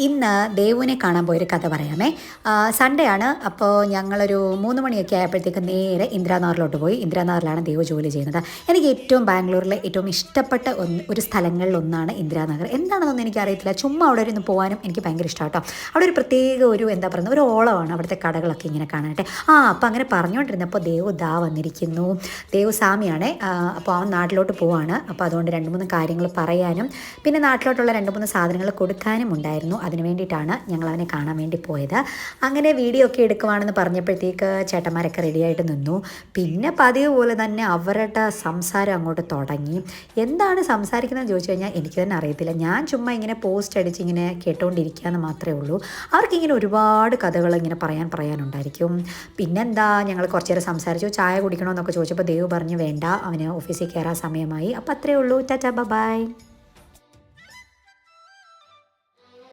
ഇന്ന് ദേവുവിനെ കാണാൻ പോയൊരു കഥ പറയാമേ. സൺഡേ ആണ്. അപ്പോൾ ഞങ്ങളൊരു 3 മണിയൊക്കെ ആയപ്പോഴത്തേക്ക് നേരെ ഇന്ദിരാനഗറിലോട്ട് പോയി. ഇന്ദിരാനഗറിലാണ് ദേവു ജോലി ചെയ്യുന്നത്. എനിക്ക് ഏറ്റവും ബാംഗ്ലൂരിലെ ഏറ്റവും ഇഷ്ടപ്പെട്ട ഒരു സ്ഥലങ്ങളിലൊന്നാണ് ഇന്ദിരാനഗർ. എന്താണെന്നൊന്നും എനിക്കറിയത്തില്ല, ചുമ്മാ അവിടെ ഇരുന്ന് പോകാനും എനിക്ക് ഭയങ്കര ഇഷ്ടമാണ് കേട്ടോ. അവിടെ ഒരു പ്രത്യേക എന്താ പറയുന്നത്, ഒരു ഓളമാണ് അവിടുത്തെ കടകളൊക്കെ ഇങ്ങനെ കാണാനായിട്ട്. അപ്പോൾ അങ്ങനെ പറഞ്ഞുകൊണ്ടിരുന്നപ്പോൾ ദേവു വന്നിരിക്കുന്നു. ദേവു സാമിയാണേ. അപ്പോൾ അവൻ നാട്ടിലോട്ട് പോവാണ്. അപ്പോൾ അതുകൊണ്ട് 2-3 കാര്യങ്ങൾ പറയാനും പിന്നെ നാട്ടിലോട്ടുള്ള 2-3 സാധനങ്ങൾ കൊടുക്കാനും ഉണ്ടായിരുന്നു. അതിന് വേണ്ടിയിട്ടാണ് ഞങ്ങൾ അവനെ കാണാൻ വേണ്ടി പോയത്. അങ്ങനെ വീഡിയോ ഒക്കെ എടുക്കുവാണെന്ന് പറഞ്ഞപ്പോഴത്തേക്ക് ചേട്ടന്മാരൊക്കെ റെഡിയായിട്ട് നിന്നു. പിന്നെ പതിവ് പോലെ തന്നെ അവരുടെ സംസാരം അങ്ങോട്ട് തുടങ്ങി. എന്താണ് സംസാരിക്കുന്നതെന്ന് ചോദിച്ചു കഴിഞ്ഞാൽ എനിക്ക് തന്നെ അറിയത്തില്ല. ഞാൻ ചുമ്മാ ഇങ്ങനെ പോസ്റ്റ് അടിച്ച് ഇങ്ങനെ കേട്ടുകൊണ്ടിരിക്കുകയെന്ന് മാത്രമേ ഉള്ളൂ. അവർക്കിങ്ങനെ ഒരുപാട് കഥകൾ ഇങ്ങനെ പറയാനുണ്ടായിരിക്കും. പിന്നെന്താ, ഞങ്ങൾ കുറച്ച് നേരം സംസാരിച്ചു. ചായ കുടിക്കണമെന്നൊക്കെ ചോദിച്ചപ്പോൾ ദേവ് പറഞ്ഞു വേണ്ട, അവന് ഓഫീസിൽ കയറാൻ സമയമായി. അപ്പോൾ അത്രയേ ഉള്ളൂ. Tata bye.